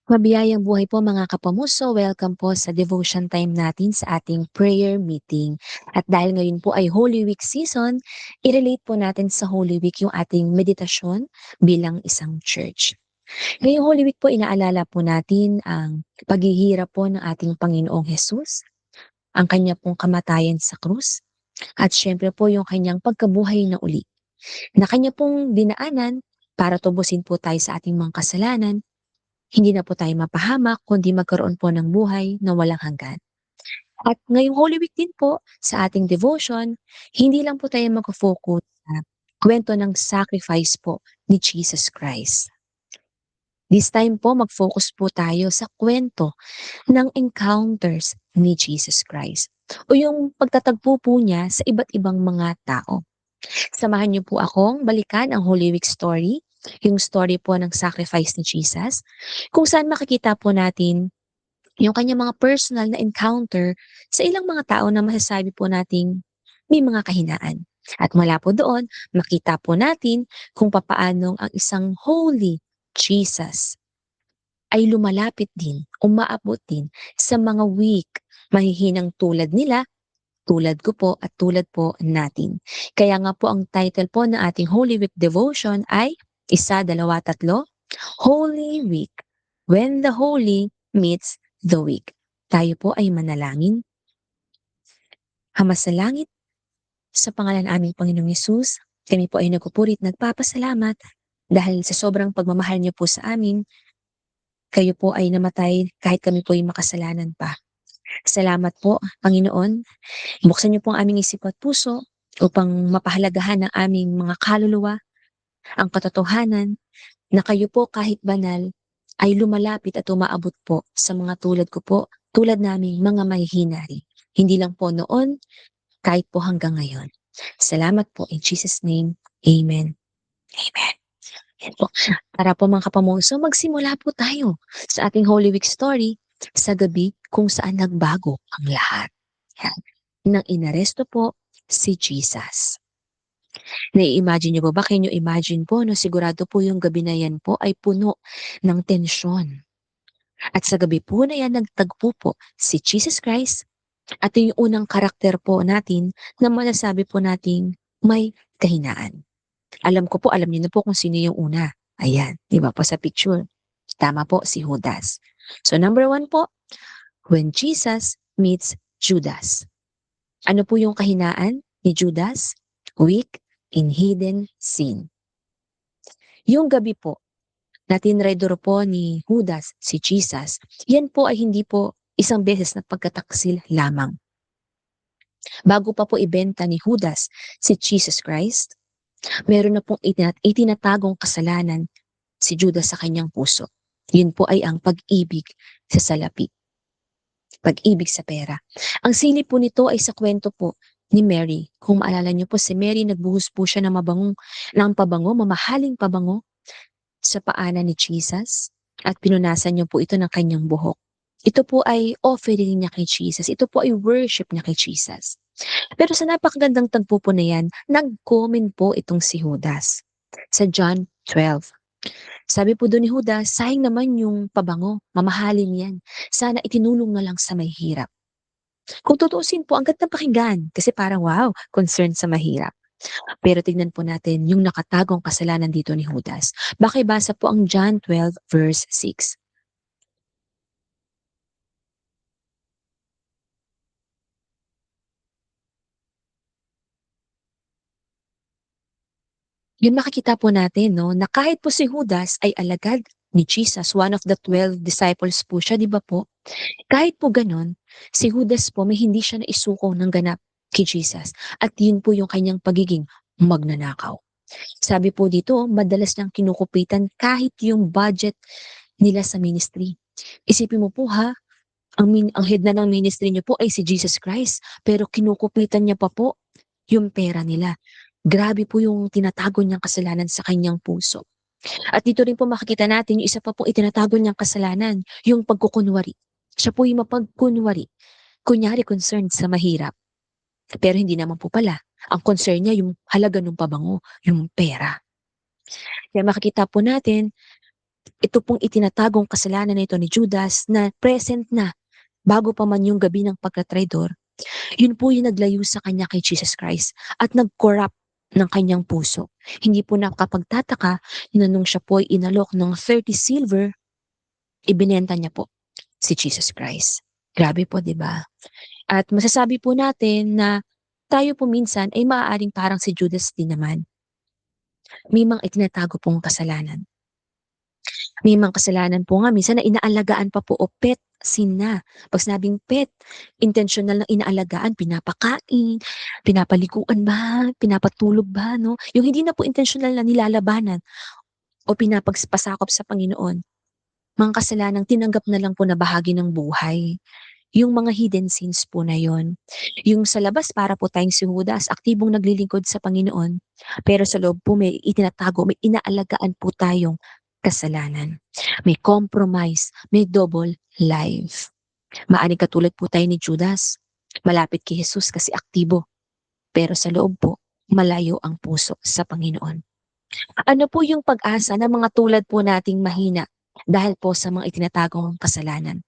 Mabiyayang buhay po mga kapamuso, welcome po sa devotion time natin sa ating prayer meeting. At dahil ngayon po ay Holy Week season, i-relate po natin sa Holy Week yung ating meditasyon bilang isang church. Ngayong Holy Week po inaalala po natin ang paghihirap po ng ating Panginoong Hesus, ang kanya pong kamatayan sa krus, at syempre po yung kanyang pagkabuhay na uli, na kanya pong dinaanan para tubusin po tayo sa ating mga kasalanan. Hindi na po tayo mapahamak kundi magkaroon po ng buhay na walang hanggan. At ngayong Holy Week din po sa ating devotion, hindi lang po tayo mag-focus sa kwento ng sacrifice po ni Jesus Christ. This time po mag-focus po tayo sa kwento ng encounters ni Jesus Christ o yung pagtatagpo po niya sa iba't ibang mga tao. Samahan niyo po akong balikan ang Holy Week story, yung story po ng sacrifice ni Jesus, kung saan makikita po natin yung kanyang mga personal na encounter sa ilang mga tao na masasabi po nating may mga kahinaan. At mula po doon, makita po natin kung papaanong ang isang holy Jesus ay lumalapit din, umaabot din sa mga weak, mahihinang tulad nila, tulad ko po at tulad po natin. Kaya nga po ang title po ng ating Holy Week devotion ay isa, dalawa, tatlo, Holy Week, when the holy meets the weak. Tayo po ay manalangin. Ama sa langit, sa pangalan aming Panginoong Yesus, kami po ay nagpupurit nagpapasalamat dahil sa sobrang pagmamahal niyo po sa amin, kayo po ay namatay kahit kami po ay makasalanan pa. Salamat po, Panginoon. Buksan niyo po ang aming isip at puso upang mapahalagahan ng aming mga kaluluwa ang katotohanan na kayo po kahit banal ay lumalapit at umaabot po sa mga tulad ko po, tulad naming mga mahihinari. Hindi lang po noon, kahit po hanggang ngayon. Salamat po in Jesus' name. Amen. Amen. Yan po. Para po mga kapamuso, magsimula po tayo sa ating Holy Week story sa gabi kung saan nagbago ang lahat. Yan. Nang inaresto po si Jesus. Nai-imagine niyo ba? Can you imagine po, no? Sigurado po yung gabi na yan po ay puno ng tensyon. At sa gabi po na yan, nagtagpo po si Jesus Christ at yung unang karakter po natin na masasabi po nating may kahinaan. Alam ko po, alam niyo na po kung sino yung una. Ayan, di ba po sa picture? Tama po, si Judas. So number 1 po, when Jesus meets Judas. Ano po yung kahinaan ni Judas? Weak in hidden sin. Yung gabi po, na tinraidor po ni Judas si Jesus, yan po ay hindi po isang beses na pagkataksil lamang. Bago pa po ibenta ni Judas si Jesus Christ, meron na pong itinatagong kasalanan si Judas sa kanyang puso. Yun po ay ang pag-ibig sa salapi. Pag-ibig sa pera. Ang silip po nito ay sa kwento po ni Mary. Kung maalala niyo po, si Mary nagbuhos po siya ng pabango, mamahaling pabango sa paanan ni Jesus at pinunasan niyo po ito ng kanyang buhok. Ito po ay offering niya kay Jesus. Ito po ay worship niya kay Jesus. Pero sa napakagandang tagpo po na yan, nag-comment po itong si Judas sa John 12. Sabi po doon ni Judas, sayang naman yung pabango, mamahalin yan. Sana itinulong na lang sa may hirap. Kung tutuusin po, ang ganda pakinggan kasi parang wow, concern sa mahirap. Pero tignan po natin yung nakatagong kasalanan dito ni Judas. Basa po ang John 12 verse 6. Yun makikita po natin, no, na kahit po si Judas ay alagad ni Jesus, one of the 12 disciples po siya, di ba po? Kahit po ganon, si Judas po may hindi siya naisuko ng ganap kay Jesus. At yun po yung kanyang pagiging magnanakaw. Sabi po dito, madalas niyang kinukupitan kahit yung budget nila sa ministry. Isipin mo po ha, ang head na ng ministry niyo po ay si Jesus Christ, pero kinukupitan niya pa po yung pera nila. Grabe po yung tinatago niyang kasalanan sa kanyang puso. At dito rin po makikita natin yung isa pa pong itinatago niyang kasalanan, yung pagkukunwari. Siya po yung mapagkunwari. Kunyari concerned sa mahirap. Pero hindi naman po pala. Ang concern niya yung halaga ng pabango, yung pera. Kaya makikita po natin Ito pong itinatagong kasalanan na ito ni Judas na present na bago pa man yung gabi ng pagkatraidor, yun po yung naglayo sa kanya kay Jesus Christ at nag-corrupt ng kanyang puso. Hindi po nakapagtataka na nung siya po ay inalok ng 30 silver, ibinenta niya po si Jesus Christ. Grabe po, di ba? At masasabi po natin na tayo po minsan ay maaaring parang si Judas din naman. May mga itinatago pong kasalanan. May mga kasalanan po nga minsan na inaalagaan pa po o pet sin na. 'Pag sinabing pet, intentional na inaalagaan, pinapakain, pinapaliguan ba, pinapatulog ba 'no? Yung hindi na po intentional na nilalabanan o pinapagpasakop sa Panginoon. Mga kasalanang tinanggap na lang po na bahagi ng buhay. Yung mga hidden sins po na yon. Yung sa labas para po tayong si Judas, aktibong naglilingkod sa Panginoon, pero sa loob po may itinatago, may inaalagaan po tayong kasalanan. May compromise, may double life. Maaring katulad po tayo ni Judas, malapit kay Jesus kasi aktibo, pero sa loob po, malayo ang puso sa Panginoon. Ano po yung pag-asa ng mga tulad po nating mahina dahil po sa mga itinatagong kasalanan?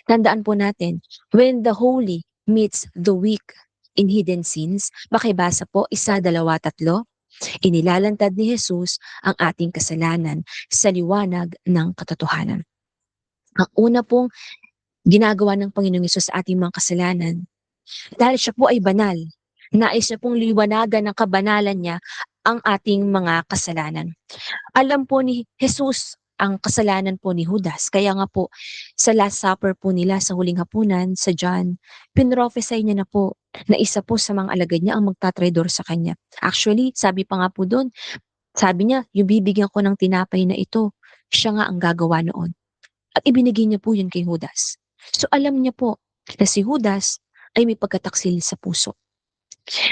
Tandaan po natin, when the holy meets the weak in hidden sins, makibasa po 1, 2, 3, inilalantad ni Jesus ang ating kasalanan sa liwanag ng katotohanan. Ang una pong ginagawa ng Panginoong Hesus sa ating mga kasalanan, dahil siya po ay banal, nais niya pong liwanagan ng kabanalan niya ang ating mga kasalanan. Alam po ni Jesus ang kasalanan po ni Judas. Kaya nga po, sa Last Supper po nila sa huling hapunan, sa John, pinrophesy niya na po na isa po sa mga alagad niya ang magtatraidor sa kanya. Actually, sabi pa nga po doon, sabi niya, yung bibigyan ko ng tinapay na ito, siya nga ang gagawa noon. At ibinigay niya po yun kay Judas. So alam niya po na si Judas ay may pagkataksil sa puso.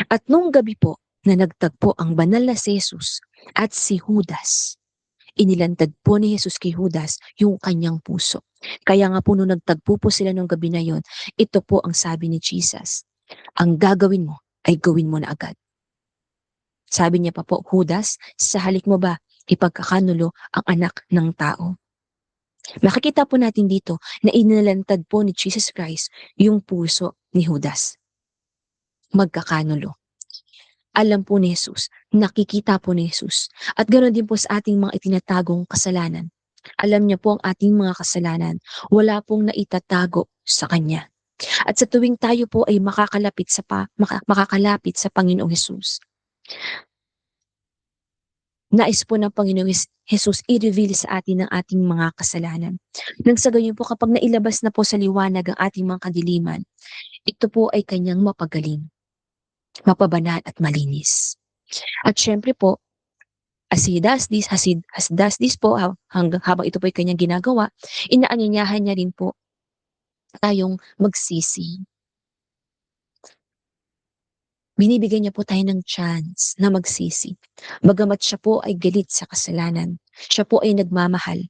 At nung gabi po na nagtagpo ang banal na si Jesus at si Judas, inilantad po ni Jesus kay Judas yung kanyang puso. Kaya nga po nung nagtagpo po sila nung gabi na yon, ito po ang sabi ni Jesus, ang gagawin mo ay gawin mo na agad. Sabi niya pa po, Judas, sa halik mo ba ipagkakanulo ang anak ng tao? Makikita po natin dito na inilantad po ni Jesus Christ yung puso ni Judas. Magkakanulo. Alam po ni Jesus, nakikita po ni Jesus. At ganoon din po sa ating mga itinatagong kasalanan. Alam niya po ang ating mga kasalanan, wala pong naitatago sa Kanya. At sa tuwing tayo po ay makakalapit sa Panginoong Jesus, nais po ng Panginoong Jesus i-reveal sa atin ang ating mga kasalanan. Nang sa gayon po kapag nailabas na po sa liwanag ang ating mga kadiliman, ito po ay Kanyang mapagaling, mapabanal at malinis. At syempre po, as does this po, hanggang habang ito po ay kanyang ginagawa, inaanyayahan niya rin po tayong magsisi. Binibigyan niya po tayo ng chance na magsisi. Bagamat siya po ay galit sa kasalanan, siya po ay nagmamahal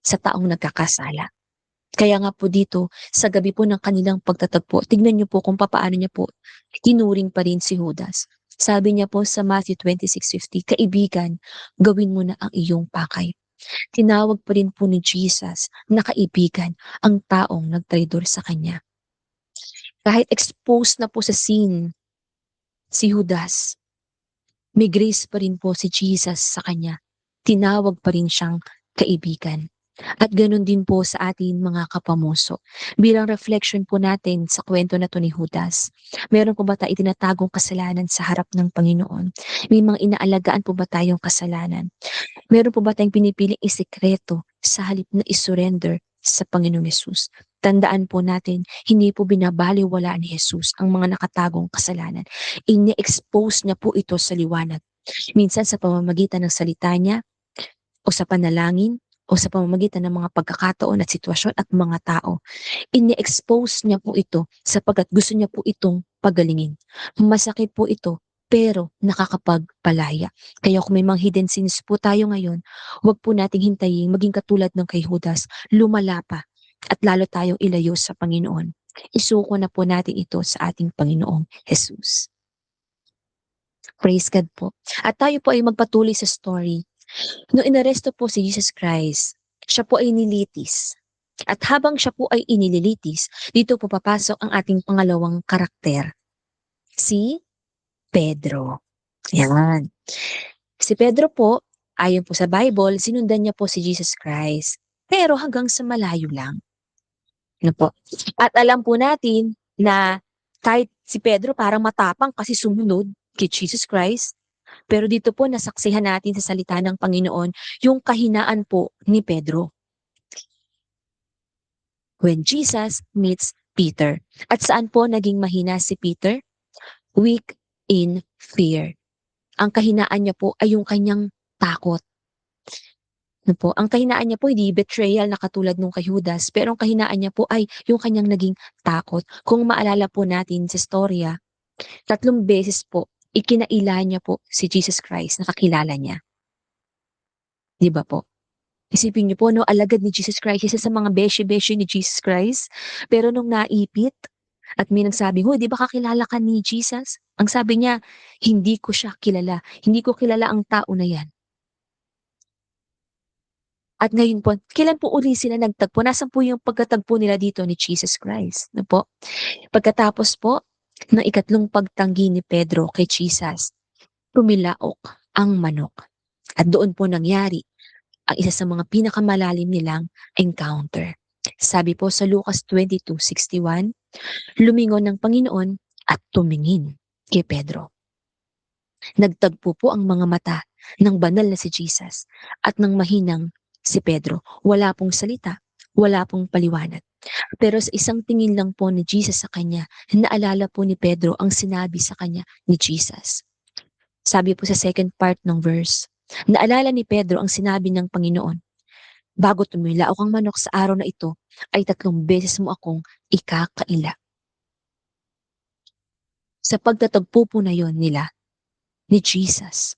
sa taong nagkakasala. Kaya nga po dito, sa gabi po ng kanilang pagtatagpo, tignan niyo po kung papaano niya po tinuring pa rin si Judas. Sabi niya po sa Matthew 26:50, kaibigan, gawin mo na ang iyong pakay. Tinawag pa rin po ni Jesus na kaibigan ang taong nagtraidor sa kanya. Kahit exposed na po sa sin si Judas, may grace pa rin po si Jesus sa kanya. Tinawag pa rin siyang kaibigan. At ganun din po sa ating mga kapamuso. Bilang reflection po natin sa kwento na to ni Judas, meron po ba tayo itinatagong kasalanan sa harap ng Panginoon? May mga inaalagaan po ba tayong kasalanan? Meron po ba tayong pinipiling isikreto sa halip na isurrender sa Panginoong Hesus? Tandaan po natin, hindi po binabaliwala ni Jesus ang mga nakatagong kasalanan. Ini-expose niya po ito sa liwanag. Minsan sa pamamagitan ng salita niya, o sa panalangin, o sa pamamagitan ng mga pagkakataon at sitwasyon at mga tao. Ini-expose niya po ito sapagkat gusto niya po itong pagalingin. Masakit po ito, pero nakakapagpalaya. Kaya kung may mga hidden sins po tayo ngayon, huwag po nating hintayin maging katulad ng kay Judas, lumala pa at lalo tayong ilayo sa Panginoon. Isuko na po natin ito sa ating Panginoong Jesus. Praise God po. At tayo po ay magpatuloy sa story. Nung inaresto po si Jesus Christ, siya po ay nilitis. At habang siya po ay inililitis, dito po papasok ang ating pangalawang karakter, si Pedro. Yan. Si Pedro po, ayon po sa Bible, sinundan niya po si Jesus Christ. Pero hanggang sa malayo lang. Ano po? At alam po natin na kahit si Pedro parang matapang kasi sumunod kay Jesus Christ, pero dito po nasaksihan natin sa salita ng Panginoon yung kahinaan po ni Pedro when Jesus meets Peter. At saan po naging mahina si Peter? Weak in fear. Ang kahinaan niya po ay yung kanyang takot. Ano po? Ang kahinaan niya po hindi betrayal na katulad nung kay Judas, pero ang kahinaan niya po ay yung kanyang naging takot. Kung maalala po natin sa storya, 3 beses po ikinaila niya po si Jesus Christ, nakakilala niya. Di ba po? Isipin niyo po, no, alagad ni Jesus Christ, isa sa mga beshi-beshi ni Jesus Christ. Pero nung naipit, at may nagsabi, "Hoy, di ba kakilala ka ni Jesus?" Ang sabi niya, "Hindi ko siya kilala. Hindi ko kilala ang tao na yan." At ngayon po, kailan po uli sila nagtagpo? Nasaan po yung pagkatagpo nila dito ni Jesus Christ? No po? Pagkatapos po ng ikatlong pagtanggi ni Pedro kay Jesus, tumilaok ang manok. At doon po nangyari ang isa sa mga pinakamalalim nilang encounter. Sabi po sa Lucas 22:61, lumingon ng Panginoon at tumingin kay Pedro. Nagtagpo po ang mga mata ng banal na si Jesus at ng mahinang si Pedro. Wala pong salita, wala pong paliwanag. Pero sa isang tingin lang po ni Jesus sa kanya, naalala po ni Pedro ang sinabi sa kanya ni Jesus. Sabi po sa second part ng verse, naalala ni Pedro ang sinabi ng Panginoon, bago tumilaok ang manok sa araw na ito, ay 3 beses mo akong ikakaila. Sa pagtatagpo po na yon nila, ni Jesus,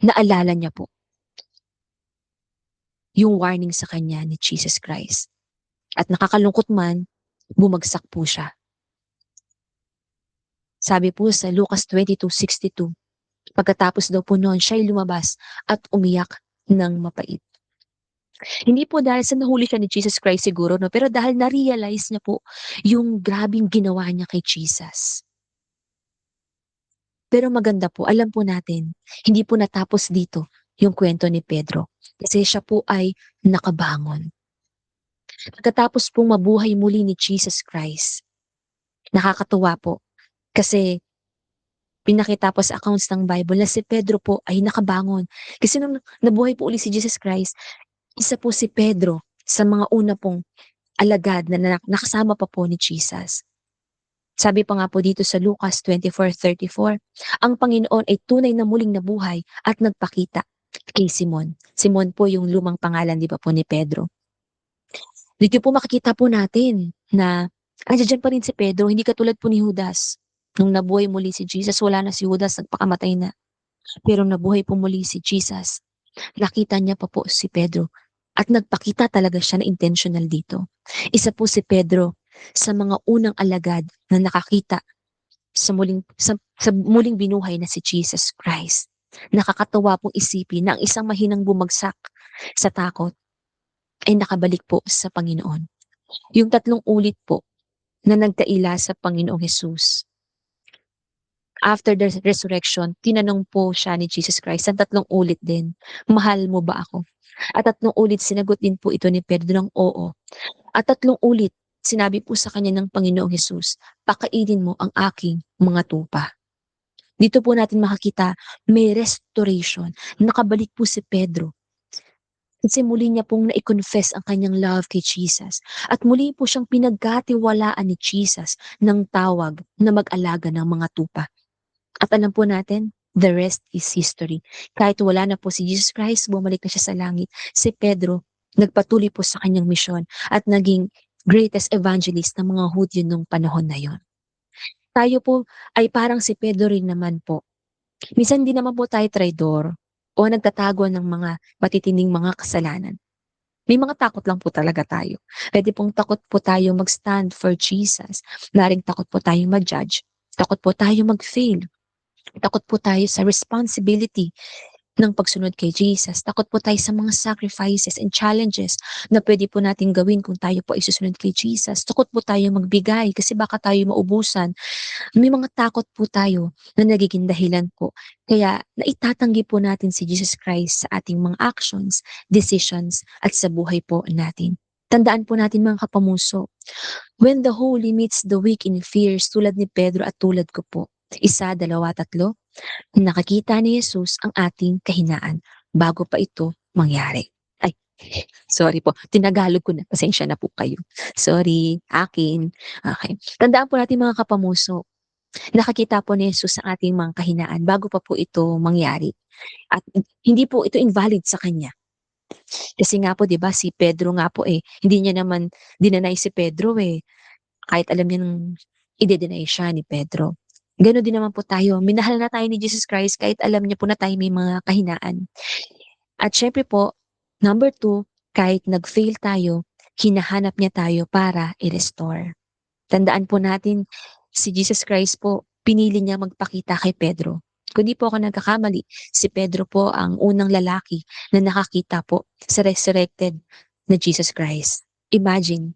naalala niya po yung warning sa kanya ni Jesus Christ. At nakakalungkot man, bumagsak po siya. Sabi po sa Lucas 22:62, pagkatapos daw po noon, siya'y lumabas at umiyak ng mapait. Hindi po dahil sa nahuli siya ni Jesus Christ siguro, no? Pero dahil na-realize niya po yung grabing ginawa niya kay Jesus. Pero maganda po, alam po natin, hindi po natapos dito yung kwento ni Pedro. Kasi siya po ay nakabangon. Pagkatapos pong mabuhay muli ni Jesus Christ, nakakatuwa po. Kasi pinakita po sa accounts ng Bible na si Pedro po ay nakabangon. Kasi nung nabuhay po uli si Jesus Christ, isa po si Pedro sa mga una pong alagad na nakasama pa po ni Jesus. Sabi pa nga po dito sa Lucas 24:34, ang Panginoon ay tunay na muling nabuhay at nagpakita kay Simon. Simon po yung lumang pangalan, di ba po, ni Pedro. Dito po makikita po natin na andiyan pa rin si Pedro, hindi katulad po ni Judas. Nung nabuhay muli si Jesus, wala na si Judas, nagpakamatay na. Pero nabuhay po muli si Jesus, nakita niya pa po si Pedro at nagpakita talaga siya na intentional dito. Isa po si Pedro sa mga unang alagad na nakakita sa muling binuhay na si Jesus Christ. Nakakatawa pong isipin na ang isang mahinang bumagsak sa takot ay nakabalik po sa Panginoon. Yung 3 ulit po na nagkaila sa Panginoong Jesus. After the resurrection, tinanong po siya ni Jesus Christ sa 3 ulit din, mahal mo ba ako? At 3 ulit sinagot din po ito ni Pedro ng oo. At 3 ulit sinabi po sa kanya ng Panginoong Jesus, pakainin mo ang aking mga tupa. Dito po natin makakita, may restoration. Nakabalik po si Pedro. Kasi muli niya pong na-confess ang kanyang love kay Jesus. At muli po siyang pinagkatiwalaan ni Jesus ng tawag na mag-alaga ng mga tupa. At alam po natin, the rest is history. Kahit wala na po si Jesus Christ, bumalik na siya sa langit. Si Pedro, nagpatuloy po sa kanyang misyon at naging greatest evangelist ng mga Hudyo nung panahon na yon. Tayo po ay parang si Pedro rin naman po. Minsan di naman po tayo traidor o nagtatago ng mga matitinding mga kasalanan. May mga takot lang po talaga tayo. Pwede pong takot po tayo mag-stand for Jesus. Maring takot po tayo mag-judge. Takot po tayo mag-fail. Takot po tayo sa responsibility ng pagsunod kay Jesus. Takot po tayo sa mga sacrifices and challenges na pwede po nating gawin kung tayo po ay susunod kay Jesus. Takot po tayo magbigay kasi baka tayo maubusan. May mga takot po tayo na nagiging dahilan po. Kaya naitatanggi po natin si Jesus Christ sa ating mga actions, decisions, at sa buhay po natin. Tandaan po natin mga kapamuso, when the holy meets the weak in fears tulad ni Pedro at tulad ko po, isa, dalawa, tatlo, nakakita ni Jesus ang ating kahinaan bago pa ito mangyari. Ay, sorry po, tinagalog ko na, pasensya na po kayo. Sorry, akin. Okay. Tandaan po natin mga kapamuso, nakakita po ni Jesus ang ating mga kahinaan bago pa po ito mangyari. At hindi po ito invalid sa kanya. Kasi nga po 'di ba si Pedro nga po, hindi niya naman dineny si Pedro, kahit alam niyang ide-deny siya ni Pedro. Gano'n din naman po tayo, minahal na tayo ni Jesus Christ kahit alam niya po na tayo may mga kahinaan. At siyempre po, number 2, kahit nag-fail tayo, hinahanap niya tayo para i-restore. Tandaan po natin, si Jesus Christ po, pinili niya magpakita kay Pedro. Kung di po ako nagkakamali, si Pedro po ang unang lalaki na nakakita po sa resurrected na Jesus Christ. Imagine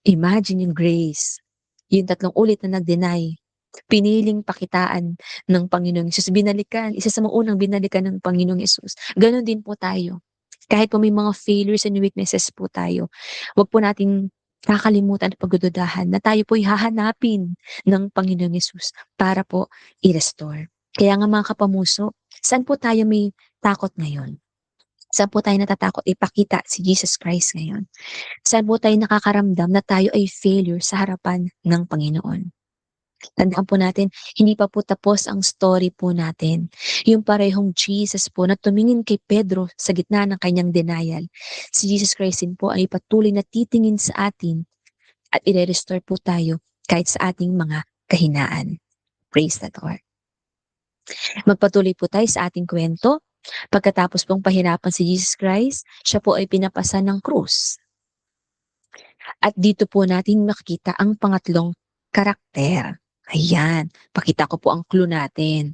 yung grace. Yung tatlong ulit na nag-deny, piniling pakitaan ng Panginoong Hesus. Binalikan, isa sa mga unang binalikan ng Panginoong Hesus. Ganon din po tayo. Kahit po may mga failures and weaknesses po tayo, wag po nating kakalimutan at pagdududahan na tayo po'y hahanapin ng Panginoong Hesus para po i-restore. Kaya nga mga kapamuso, saan po tayo may takot ngayon? Saan po tayo natatakot ipakita si Jesus Christ ngayon? Saan po tayo nakakaramdam na tayo ay failure sa harapan ng Panginoon? Tandaan po natin, hindi pa po tapos ang story po natin. Yung parehong Jesus po na tumingin kay Pedro sa gitna ng kanyang denial. Si Jesus Christ din po ay patuloy na titingin sa atin at i-restore po tayo kahit sa ating mga kahinaan. Praise the Lord. Magpatuloy po tayo sa ating kwento. Pagkatapos pong pahirapan si Jesus Christ, siya po ay pinapasan ng krus. At dito po natin makikita ang pangatlong karakter. Ayan, pakita ko po ang clue natin.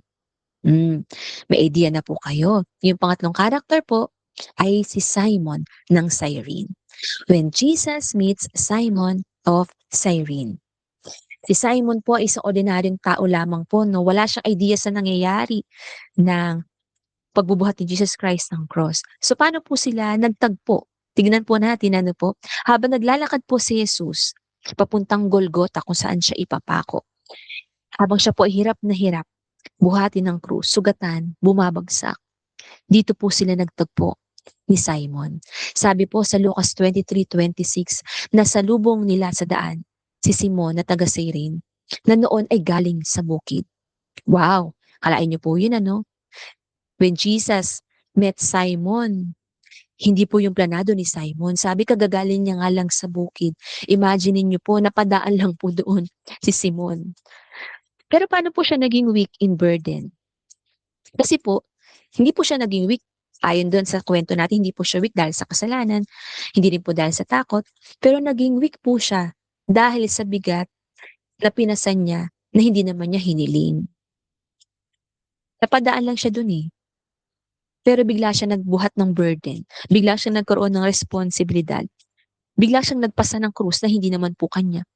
May idea na po kayo. Yung pangatlong karakter po ay si Simon ng Cyrene. When Jesus meets Simon of Cyrene. Si Simon po ay isang ordinaryong tao lamang po, no? Wala siyang idea sa nangyayari ng pagbubuhat ni Jesus Christ ng cross. So paano po sila nagtagpo? Tignan po natin ano po. Habang naglalakad po si Jesus, papuntang Golgotha kung saan siya ipapako. Habang siya po ay hirap na hirap, buhatin ng krus, sugatan, bumabagsak. Dito po sila nagtagpo ni Simon. Sabi po sa Lucas 23:26, nasalubong nila sa daan si Simon na taga Cyrene, na noon ay galing sa bukid. Wow! Kalain niyo po yun ano? When Jesus met Simon, hindi po yung planado ni Simon. Sabi kagagaling niya nga lang sa bukid. Imagine niyo po, napadaan lang po doon si Simon. Pero paano po siya naging weak in burden? Kasi po, hindi po siya naging weak ayon doon sa kwento natin, hindi po siya weak dahil sa kasalanan, hindi rin po dahil sa takot, pero naging weak po siya dahil sa bigat na pinasan niya na hindi naman niya hiniling. Napadaan lang siya doon pero bigla siya nagbuhat ng burden, bigla siyang nagkaroon ng responsibilidad, bigla siyang nagpasa ng krus na hindi naman po kanya.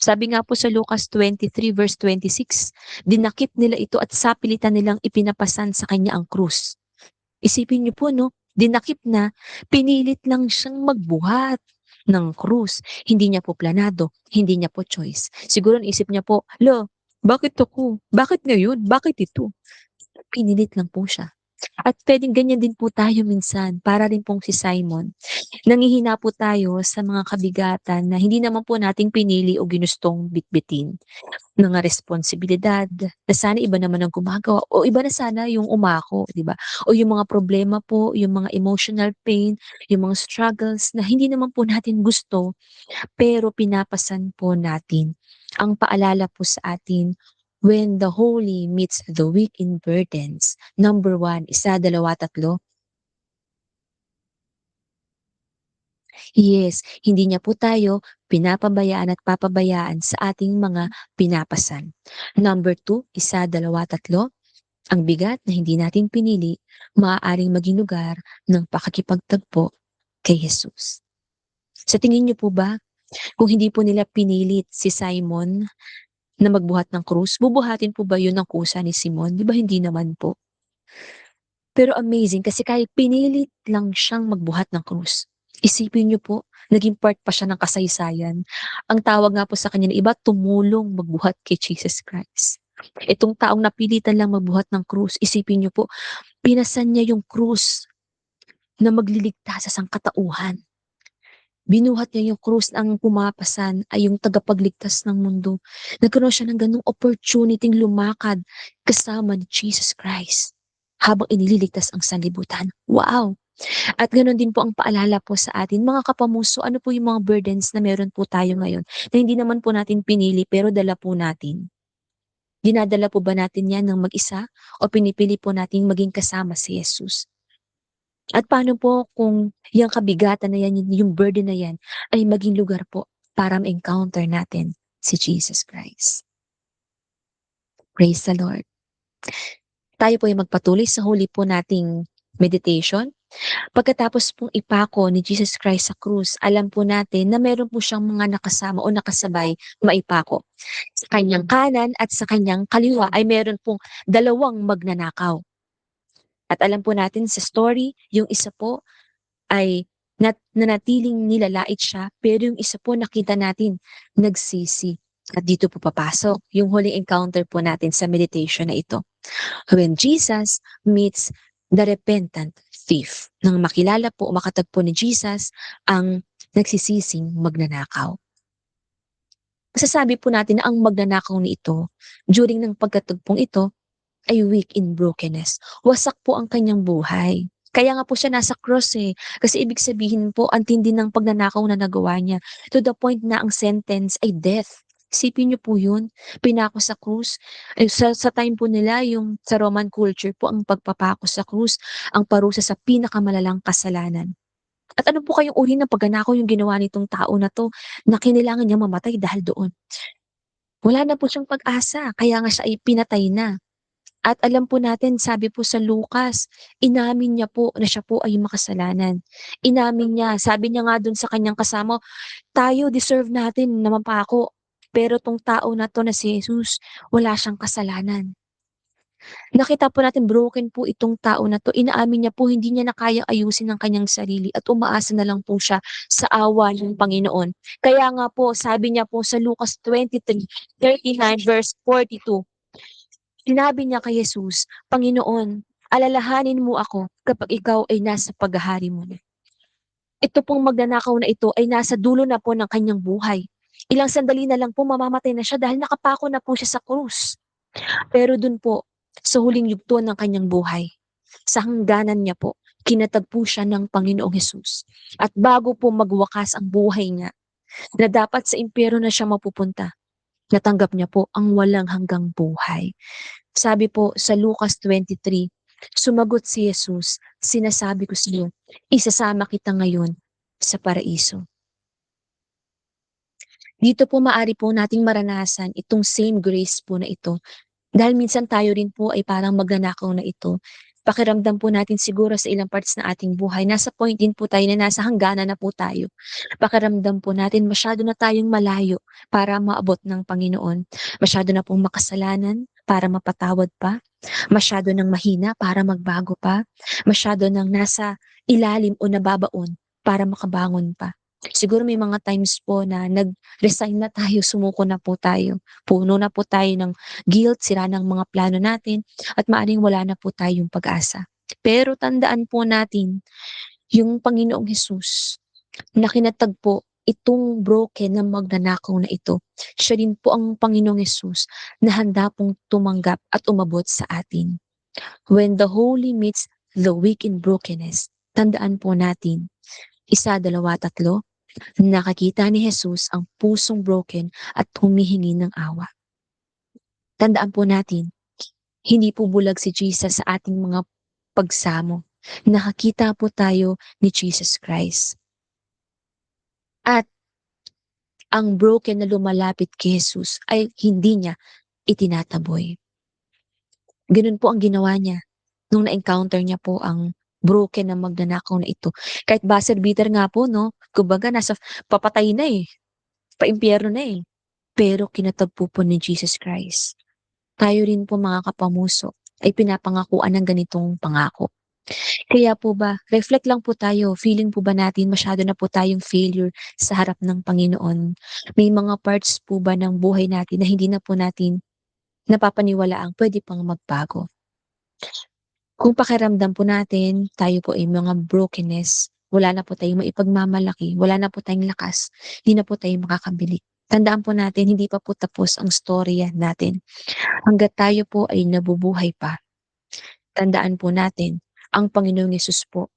Sabi nga po sa Lucas 23:26, dinakip nila ito at sapilitan nilang ipinapasan sa kanya ang krus. Isipin niyo po no, dinakip na, pinilit lang siyang magbuhat ng krus. Hindi niya po planado, hindi niya po choice. Siguro naisip niya po, bakit ako? Bakit ngayon? Bakit ito? Pinilit lang po siya. At pwedeng ganyan din po tayo minsan, para rin pong si Simon. Nanghihina po tayo sa mga kabigatan na hindi naman po nating pinili o ginustong bitbitin. Mga responsibilidad na sana iba naman ang gumagawa o iba na sana yung umako, 'di ba? O yung mga problema po, yung mga emotional pain, yung mga struggles na hindi naman po natin gusto, pero pinapasan po natin. Ang paalala po sa atin, when the holy meets the weak in burdens. Number 1, isa, dalawa, tatlo. Yes, hindi niya po tayo pinapabayaan at papabayaan sa ating mga pinapasan. Number 2, isa, dalawa, tatlo. Ang bigat na hindi natin pinili, maaaring maging lugar ng pakikipagtagpo kay Jesus. Sa tingin niyo po ba, kung hindi po nila pinilit si Simon na magbuhat ng krus, bubuhatin po ba yun ng kusa ni Simon? Di ba hindi naman po? Pero amazing kasi kahit pinilit lang siyang magbuhat ng krus. Isipin niyo po, naging part pa siya ng kasaysayan. Ang tawag nga po sa kanya ng iba, tumulong magbuhat kay Jesus Christ. Itong taong napilitan lang magbuhat ng krus, isipin niyo po, pinasan niya yung krus na magliligtas sa sangkatauhan. Binuhat niya yung krus na ang pumapasan ay yung tagapagligtas ng mundo. Nagkaroon siya ng ganung opportunity lumakad kasama ni Jesus Christ habang inililigtas ang sanlibutan. Wow! At gano'n din po ang paalala po sa atin, mga kapamuso, ano po yung mga burdens na meron po tayo ngayon na hindi naman po natin pinili pero dala po natin. Dinadala po ba natin yan ng mag-isa o pinipili po nating maging kasama si Jesus? At paano po kung yung kabigatan na yan, yung burden na yan ay maging lugar po para ma-encounter natin si Jesus Christ. Praise the Lord. Tayo po ay magpatuloy sa huli po nating meditation. Pagkatapos pong ipako ni Jesus Christ sa krus, alam po natin na meron po siyang mga nakasama o nakasabay maipako. Sa kanyang kanan at sa kanyang kaliwa ay meron pong dalawang magnanakaw. At alam po natin sa story, yung isa po ay nanatiling nilalait siya, pero yung isa po nakita natin nagsisi. At dito po papasok yung huling encounter po natin sa meditation na ito. When Jesus meets the repentant thief. Nang makilala po o makatagpo ni Jesus ang nagsisising magnanakaw. Masasabi po natin na ang magnanakaw ni ito, during ng pagkatagpong ito, ay weak in brokenness. Wasak po ang kanyang buhay. Kaya nga po siya nasa cross eh. Kasi ibig sabihin po, ang tindi ng pagnanakaw na nagawa niya. To the point na ang sentence ay death. Isipin niyo po yun, pinako sa krus. Sa time po nila, yung sa Roman culture po, ang pagpapako sa krus, ang parusa sa pinakamalalang kasalanan. At ano po kayong uri ng pagnanakaw yung ginawa nitong tao na to, na kinailangan niya mamatay dahil doon. Wala na po siyang pag-asa, kaya nga siya ay pinatay na. At alam po natin, sabi po sa Lucas, inamin niya po na siya po ay makasalanan. Inamin niya, sabi niya nga dun sa kanyang kasama, tayo deserve natin na mapako. Pero tong tao na to na si Jesus, wala siyang kasalanan. Nakita po natin broken po itong tao na 'to, inaamin niya po hindi niya na kayang ayusin ang kanyang sarili at umaasa na lang po siya sa awa ng Panginoon. Kaya nga po sabi niya po sa Lucas 23:39 verse 42, sinabi niya kay Jesus, "Panginoon, alalahanin mo ako kapag ikaw ay nasa paghahari mo na." Ito pong magnanakaw na ito ay nasa dulo na po ng kanyang buhay. Ilang sandali na lang po mamamatay na siya dahil nakapako na po siya sa krus. Pero dun po, sa huling yugto ng kanyang buhay, sa hangganan niya po, kinatagpo siya ng Panginoong Hesus. At bago po magwakas ang buhay niya, na dapat sa impyerno na siya mapupunta, natanggap niya po ang walang hanggang buhay. Sabi po sa Lucas 23, sumagot si Jesus, sinasabi ko sa iyo, isasama kita ngayon sa paraiso. Dito po maari po nating maranasan itong same grace po na ito. Dahil minsan tayo rin po ay parang magnanakaw na ito. Pakiramdam po natin siguro sa ilang parts ng ating buhay, nasa point din po tayo na nasa hangganan na po tayo. Pakiramdam po natin masyado na tayong malayo para maabot ng Panginoon. Masyado na pong makasalanan para mapatawad pa. Masyado ng mahina para magbago pa. Masyado ng nasa ilalim o nababaon para makabangon pa. Siguro may mga times po na nag-resign na tayo, sumuko na po tayo. Puno na po tayo ng guilt, sira ng mga plano natin, at maaaring wala na po tayong pag-asa. Pero tandaan po natin, yung Panginoong Hesus na kinatagpo itong broken na magnanakaw na ito, siya din po ang Panginoong Hesus na handa pong tumanggap at umabot sa atin. When the holy meets the weak in brokenness, tandaan po natin, isa, dalawa, tatlo, nakakita ni Jesus ang pusong broken at humihingi ng awa. Tandaan po natin, hindi po bulag si Jesus sa ating mga pagsamo. Nakakita po tayo ni Jesus Christ. At ang broken na lumalapit kay Jesus ay hindi niya itinataboy. Gano'n po ang ginawa niya nung na-encounter niya po ang broken na magnanakaw na ito. Kahit buzzer-beater nga po 'no, kumbaga nasa papatay na, eh, paimpyerno na, eh, pero kinatagpo po ni Jesus Christ. Tayo rin po mga kapamuso ay pinapangakuan ng ganitong pangako. Kaya po ba, reflect lang po tayo, feeling po ba natin masyado na po tayong failure sa harap ng Panginoon? May mga parts po ba ng buhay natin na hindi na po natin napapaniwalaang puwede pang magbago? Kung pakiramdam po natin, tayo po ay mga brokenness, wala na po tayong maipagmamalaki, wala na po tayong lakas, hindi na po tayo makakabili. Tandaan po natin, hindi pa po tapos ang storya natin. Hangga't tayo po ay nabubuhay pa, tandaan po natin, ang Panginoong Hesus po,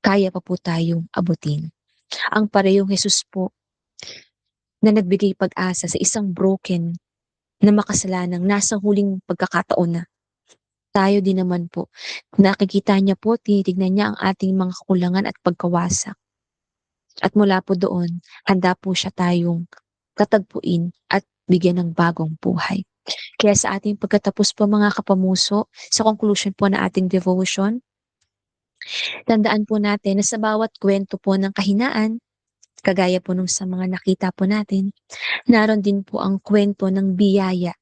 kaya pa po tayong abutin. Ang parehong Hesus po na nagbigay pag-asa sa isang broken na makasalanang nasa huling pagkakataon na, tayo din naman po, nakikita niya po, tinitignan niya ang ating mga kakulangan at pagkawasak. At mula po doon, handa po siya tayong katagpuin at bigyan ng bagong buhay. Kaya sa ating pagkatapos po mga kapamuso, sa conclusion po na ating devotion, tandaan po natin na sa bawat kwento po ng kahinaan, kagaya po nung sa mga nakita po natin, naroon din po ang kwento ng biyaya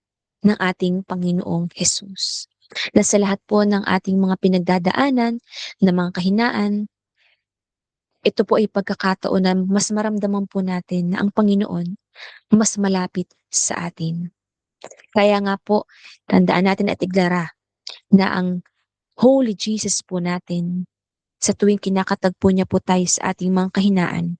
ng ating Panginoong Hesus. Na sa lahat po ng ating mga pinagdadaanan, na mga kahinaan, ito po ay pagkakataon na mas maramdaman po natin na ang Panginoon mas malapit sa atin. Kaya nga po, tandaan natin at iglara na ang Holy Jesus po natin, sa tuwing kinakatagpo niya po tayo sa ating mga kahinaan,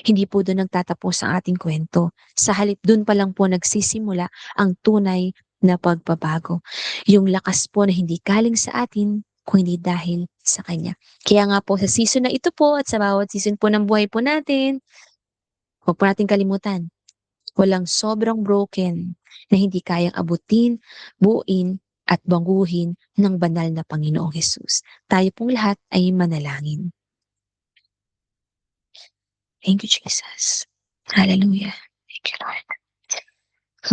hindi po doon nagtatapos ang ating kwento. Sa halip doon pa lang po nagsisimula ang tunay na pagbabago. Yung lakas po na hindi galing sa atin, kung hindi dahil sa Kanya. Kaya nga po sa season na ito po at sa bawat season po ng buhay po natin, huwag po natin kalimutan, walang sobrang broken na hindi kayang abutin, buuin, at baguhin ng banal na Panginoong Hesus. Tayo pong lahat ay manalangin. Thank you, Jesus. Hallelujah. Thank you, Lord.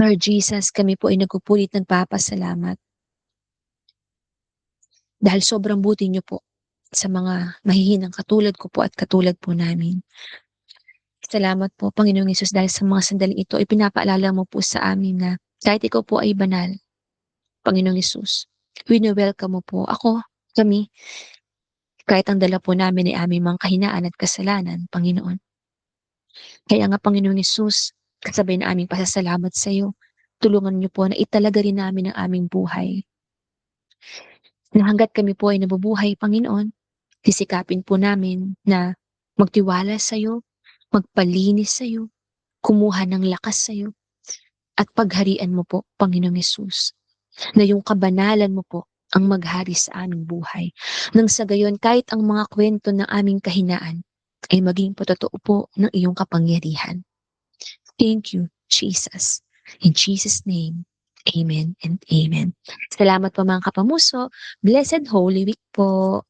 Lord Jesus, kami po ay nagpupulit nagpapasalamat dahil sobrang buti niyo po sa mga mahihinang katulad ko po at katulad po namin. Salamat po, Panginoong Hesus, dahil sa mga sandaling ito, ipinapaalala mo po sa amin na kahit ikaw po ay banal, Panginoong Hesus, wini-welcome mo po ako, kami, kahit ang dala po namin ay aming mga kahinaan at kasalanan, Panginoon. Kaya nga, Panginoong Hesus, kasabay na aming pasasalamat sa iyo, tulungan niyo po na italaga rin namin ang aming buhay. Na hangga't kami po ay nabubuhay, Panginoon, sisikapin po namin na magtiwala sa iyo, magpalinis sa iyo, kumuha ng lakas sa iyo, at pagharian mo po, Panginoong Hesus, na yung kabanalan mo po ang maghari sa aming buhay. Nang sa gayon, kahit ang mga kwento ng aming kahinaan ay maging patotoo po ng iyong kapangyarihan. Thank you, Jesus. In Jesus' name, amen and amen. Salamat po mga kapamuso. Blessed Holy Week po.